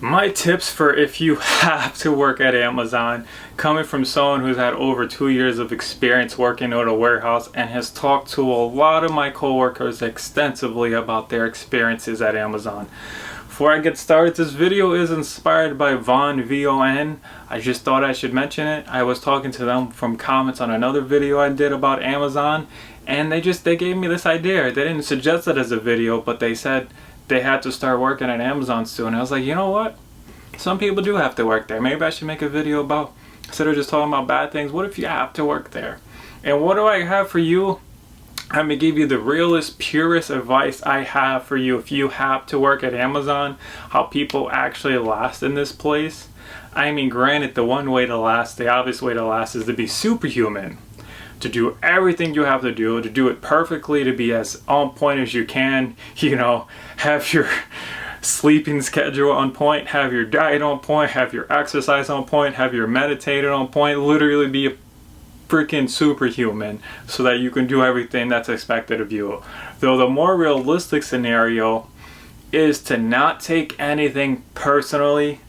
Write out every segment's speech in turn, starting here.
My tips for if you have to work at Amazon, coming from someone who's had over 2 years of experience working at a warehouse and has talked to a lot of my coworkers extensively about their experiences at Amazon. Before I get started, this video is inspired by Von, V-O-N. I just thought I should mention it. I was talking to them from comments on another video I did about Amazon, and they gave me this idea. They didn't suggest it as a video, but they said they had to start working at Amazon soon. I was like, you know what? Some people do have to work there. Maybe I should make a video about, instead of just talking about bad things, what if you have to work there? And what do I have for you? I'm going to give you the realest, purest advice I have for you if you have to work at Amazon, how people actually last in this place. I mean, granted, the one way to last, the obvious way to last is to be superhuman. To do everything you have to do it perfectly, to be as on point as you can, you know, have your sleeping schedule on point, have your diet on point, have your exercise on point, have your meditating on point, literally be a freaking superhuman so that you can do everything that's expected of you. Though the more realistic scenario is to not take anything personally,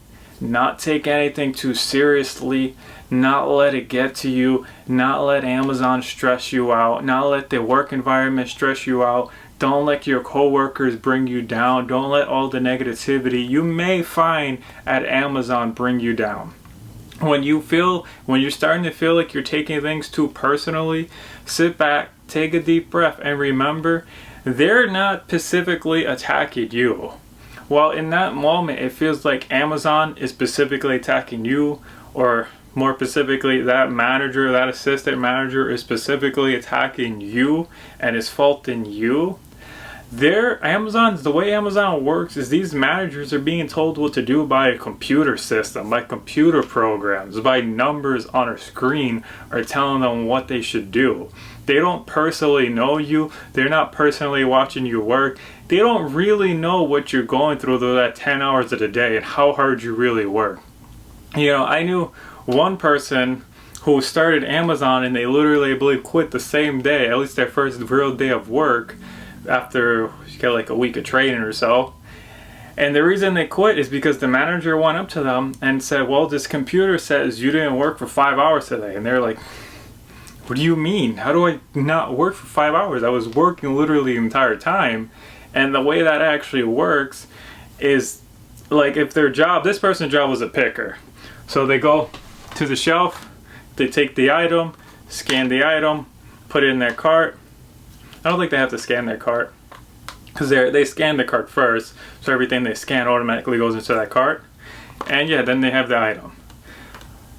not take anything too seriously, not let it get to you, not let Amazon stress you out, not let the work environment stress you out. Don't let your coworkers bring you down. Don't let all the negativity you may find at Amazon bring you down. When you're starting to feel like you're taking things too personally, sit back, take a deep breath, and remember, they're not specifically attacking you. While in that moment it feels like Amazon is specifically attacking you, or more specifically, that manager, that assistant manager is specifically attacking you and is faulting you. The way Amazon works is these managers are being told what to do by a computer system, by computer programs, by numbers on a screen are telling them what they should do. They don't personally know you. They're not personally watching you work. They don't really know what you're going through through that 10 hours of the day and how hard you really work. You know, I knew one person who started Amazon and they literally, I believe, quit the same day, at least their first real day of work, after you get like a week of training or so. And the reason they quit is because the manager went up to them and said, well, this computer says you didn't work for 5 hours today. And they're like, what do you mean? How do I not work for 5 hours? I was working literally the entire time. And the way that actually works is, like, if this person's job was a picker. So they go to the shelf, they take the item, scan the item, put it in their cart. I don't think they have to scan their cart because they scan the cart first, so everything they scan automatically goes into that cart. And yeah, then they have the item.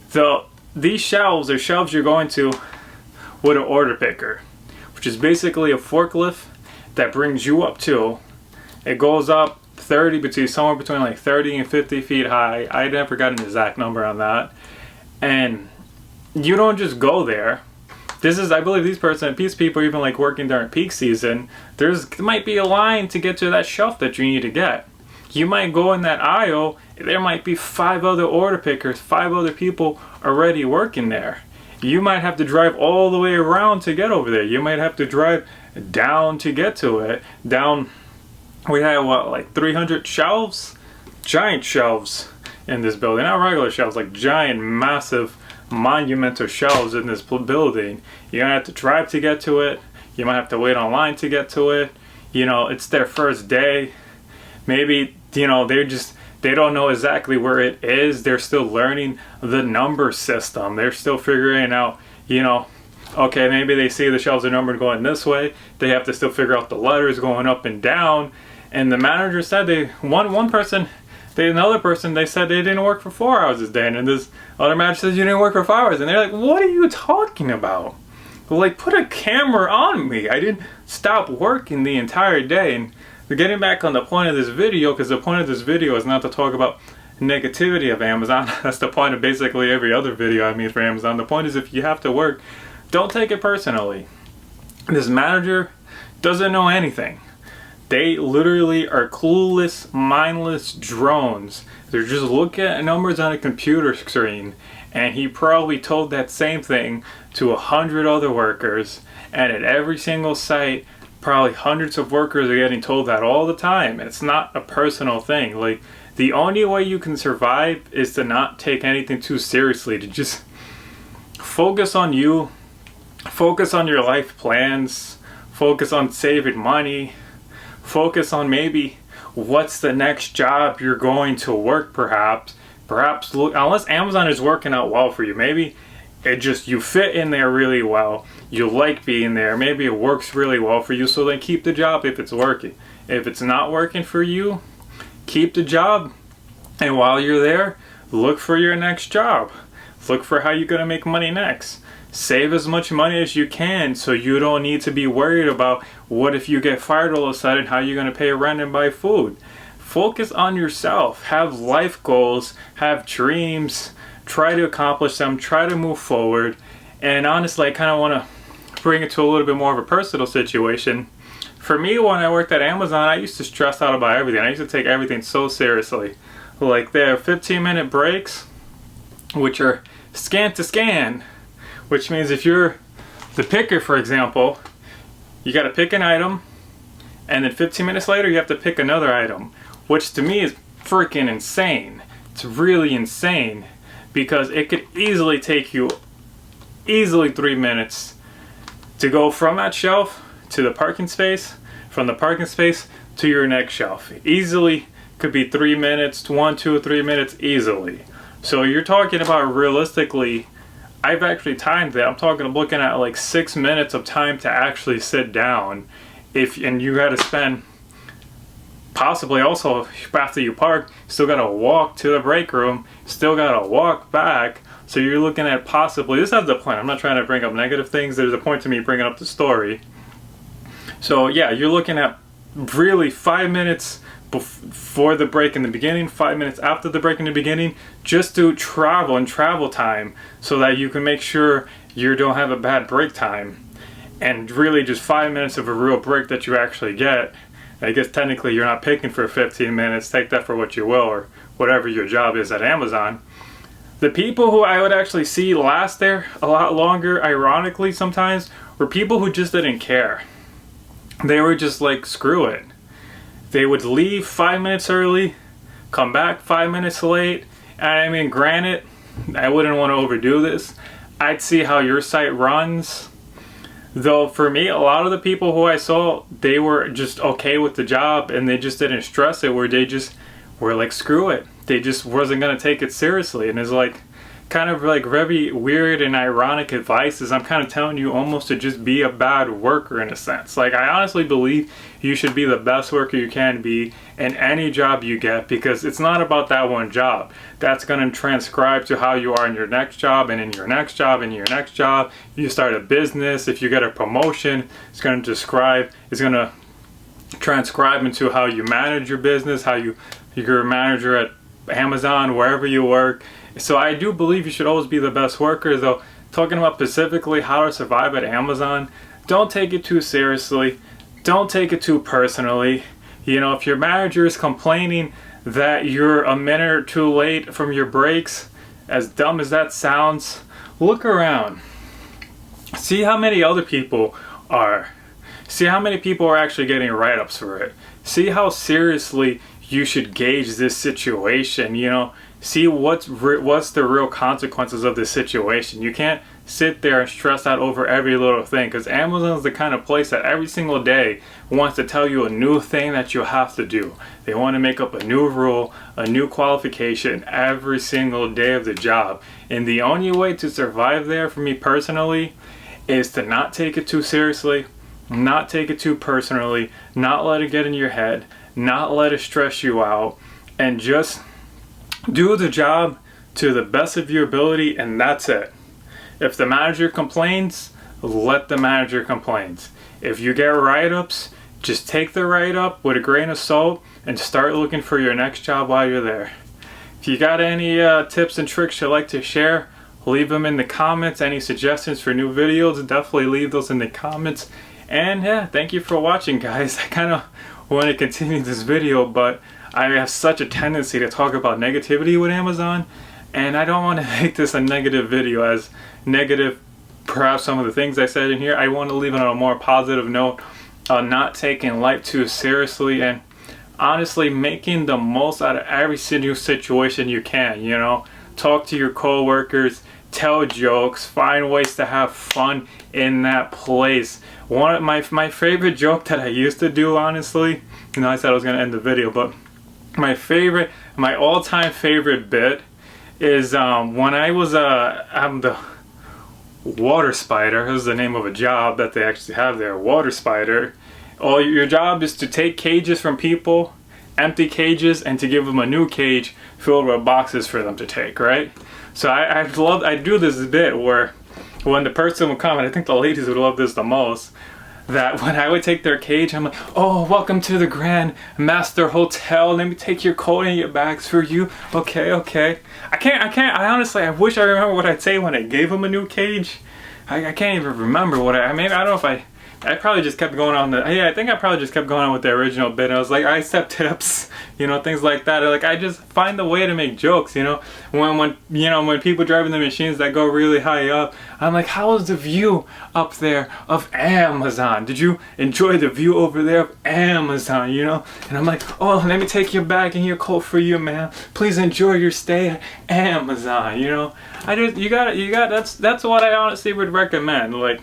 So these shelves are shelves you're going to with an order picker, which is basically a forklift that brings you up to. It goes up somewhere between like 30 and 50 feet high. I never got an exact number on that. And you don't just go there. I believe these people are even like working during peak season. There might be a line to get to that shelf that you need to get. You might go in that aisle, there might be 5 other order pickers, 5 other people already working there. You might have to drive all the way around to get over there. You might have to drive down to get to it. We have like 300 shelves? Giant shelves in this building. Not regular shelves, like giant, massive, monumental shelves in this building. You're gonna have to drive to get to it. You might have to wait online to get to it. You know, it's their first day. Maybe, you know, they don't know exactly where it is. They're still learning the number system. They're still figuring out, you know, okay, maybe they see the shelves are numbered going this way. They have to still figure out the letters going up and down. And the manager said another person, they said they didn't work for 4 hours this day. And then this other manager says you didn't work for 5 hours. And they're like, what are you talking about? Like, put a camera on me. I didn't stop working the entire day. And we're getting back on the point of this video, because the point of this video is not to talk about negativity of Amazon. That's the point of basically every other video I made for Amazon. The point is, if you have to work, don't take it personally. This manager doesn't know anything. They literally are clueless, mindless drones. They're just looking at numbers on a computer screen, and he probably told that same thing to 100 other workers, and at every single site probably hundreds of workers are getting told that all the time. And it's not a personal thing. Like, The only way you can survive is to not take anything too seriously, to just focus on you, focus on your life plans, focus on saving money, focus on maybe what's the next job you're going to work. Perhaps look, unless Amazon is working out well for you, maybe it just, you fit in there really well, you like being there, maybe it works really well for you, so then keep the job if it's working. If it's not working for you, keep the job, and while you're there, look for your next job. Look for how you're going to make money next. Save as much money as you can so you don't need to be worried about what if you get fired all of a sudden, how you're going to pay rent and buy food. Focus on yourself. Have life goals, have dreams, try to accomplish them, try to move forward. And honestly, I kind of want to bring it to a little bit more of a personal situation. For me, when I worked at Amazon, I used to stress out about everything. I used to take everything so seriously. Like, there are 15-minute breaks, which are scan to scan, which means if you're the picker, for example, you got to pick an item, and then 15 minutes later you have to pick another item, which to me is freaking insane. It's really insane, because it could easily take you 3 minutes to go from that shelf to the parking space, from the parking space to your next shelf. Easily could be 3 minutes, 1, 2, 3 minutes easily. So you're talking about, realistically, I've actually timed that. I'm looking at like 6 minutes of time to actually sit down. And you got to spend, possibly also after you park, still got to walk to the break room, still got to walk back. So you're looking at possibly, this has the point. I'm not trying to bring up negative things. There's a point to me bringing up the story. So yeah, you're looking at really 5 minutes before the break in the beginning, 5 minutes after the break in the beginning, just to travel and travel time, so that you can make sure you don't have a bad break time. And really just 5 minutes of a real break that you actually get. I guess technically you're not picking for 15 minutes, take that for what you will, or whatever your job is at Amazon. The people who I would actually see last there a lot longer, ironically sometimes, were people who just didn't care. They were just like, screw it. They would leave 5 minutes early, come back 5 minutes late. And I mean, granted, I wouldn't want to overdo this. I'd see how your site runs. Though for me, a lot of the people who I saw, they were just okay with the job, and they just didn't stress it, where they just were like, screw it. They just wasn't going to take it seriously. And it's like, kind of like very weird and ironic advice, is I'm kind of telling you almost to just be a bad worker in a sense. Like, I honestly believe you should be the best worker you can be in any job you get, because it's not about that one job. That's going to transcribe to how you are in your next job, and in your next job, and your next job. You start a business, if you get a promotion, it's going to transcribe into how you manage your business, how you're a manager at Amazon, wherever you work. So I do believe you should always be the best worker. Though, talking about specifically how to survive at Amazon, don't take it too seriously. Don't take it too personally. You know, if your manager is complaining that you're a minute or two late from your breaks, as dumb as that sounds, look around. See how many other people are. See how many people are actually getting write-ups for it. See how seriously you should gauge this situation, you know. See what's the real consequences of this situation. You can't sit there and stress out over every little thing, because Amazon is the kind of place that every single day wants to tell you a new thing that you have to do. They want to make up a new rule, a new qualification every single day of the job. And the only way to survive there, for me personally, is to not take it too seriously, not take it too personally, not let it get in your head, not let it stress you out, and just do the job to the best of your ability, and that's it. If the manager complains, let the manager complain. If you get write-ups, just take the write-up with a grain of salt and start looking for your next job while you're there. If you got any tips and tricks you'd like to share, leave them in the comments. Any suggestions for new videos, definitely leave those in the comments. And yeah, thank you for watching, guys. I kind of want to continue this video, but I have such a tendency to talk about negativity with Amazon, and I don't want to make this a negative video, as negative perhaps some of the things I said in here. I want to leave it on a more positive note, not taking life too seriously. And honestly making the most out of every single situation you can, you know. Talk to your coworkers, tell jokes, find ways to have fun in that place. One of my favorite joke that I used to do, honestly, you know, I said I was going to end the video, but my all-time favorite bit is when I was I'm the water spider. This is the name of a job that they actually have there, water spider. All your job is to take cages from people, empty cages, and to give them a new cage filled with boxes for them to take, right? So I do this bit where when the person would come, and I think the ladies would love this the most, that when I would take their cage, I'm like, oh, welcome to the Grand Master Hotel. Let me take your coat and your bags for you. Okay. I honestly, I wish I remember what I'd say when I gave them a new cage. I can't even remember what I don't know if I probably just kept going on I think I probably just kept going on with the original bit. I was like, I accept tips, you know, things like that. Like, I just find a way to make jokes, you know. When people driving the machines that go really high up, I'm like, how is the view up there of Amazon? Did you enjoy the view over there of Amazon, you know? And I'm like, oh, let me take your bag and your coat for you, man. Please enjoy your stay at Amazon, you know. That's what I honestly would recommend. Like,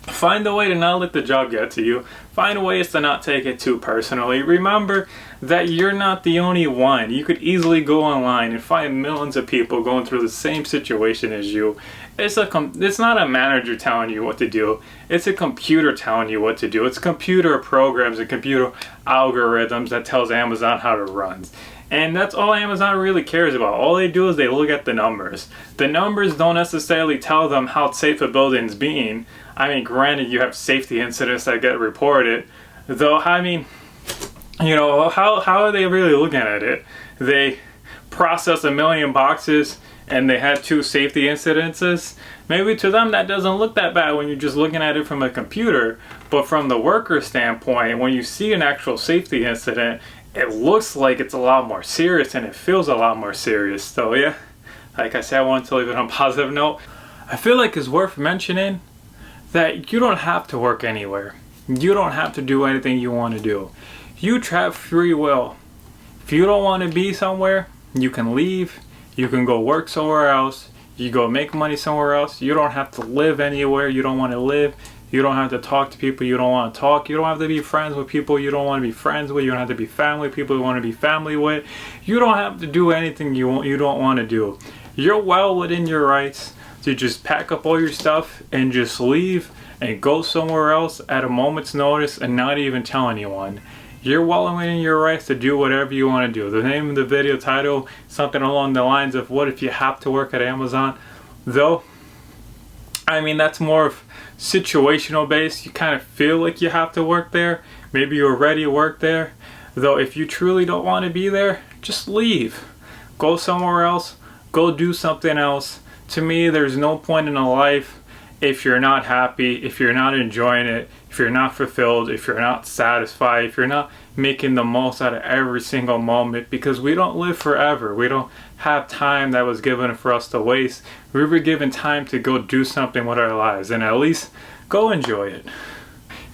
find a way to not let the job get to you. Find ways to not take it too personally. Remember that you're not the only one. You could easily go online and find millions of people going through the same situation as you. It's not a manager telling you what to do. It's a computer telling you what to do. It's computer programs and computer algorithms that tells Amazon how to run. And that's all Amazon really cares about. All they do is they look at the numbers. The numbers don't necessarily tell them how safe a building's being. I mean, granted, you have safety incidents that get reported, though. I mean, you know, how are they really looking at it? They process 1 million boxes and they had 2 safety incidences. Maybe to them that doesn't look that bad when you're just looking at it from a computer, but from the worker standpoint, when you see an actual safety incident, it looks like it's a lot more serious and it feels a lot more serious. So yeah, like I said, I wanted to leave it on a positive note. I feel like it's worth mentioning that you don't have to work anywhere. You don't have to do anything you want to do. You have free will. If you don't want to be somewhere, you can leave. You can go work somewhere else. You go make money somewhere else. You don't have to live anywhere you don't want to live. You don't have to talk to people you don't want to talk. You don't have to be friends with people you don't want to be friends with. You don't have to be family with people you want to be family with. You don't have to do anything you don't want to do. You're well within your rights to just pack up all your stuff and just leave and go somewhere else at a moment's notice and not even tell anyone. You're well within your rights to do whatever you want to do. The name of the video title, something along the lines of what if you have to work at Amazon? Though, I mean, that's more of situational based. You kind of feel like you have to work there. Maybe you already work there. Though if you truly don't want to be there, just leave. Go somewhere else. Go do something else. To me, there's no point in a life if you're not happy, if you're not enjoying it, if you're not fulfilled, if you're not satisfied, if you're not making the most out of every single moment, because we don't live forever. We don't have time that was given for us to waste. We were given time to go do something with our lives, and at least go enjoy it.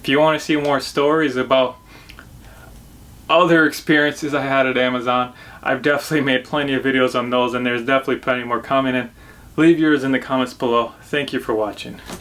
If you want to see more stories about other experiences I had at Amazon, I've definitely made plenty of videos on those, and there's definitely plenty more coming in. Leave yours in the comments below. Thank you for watching.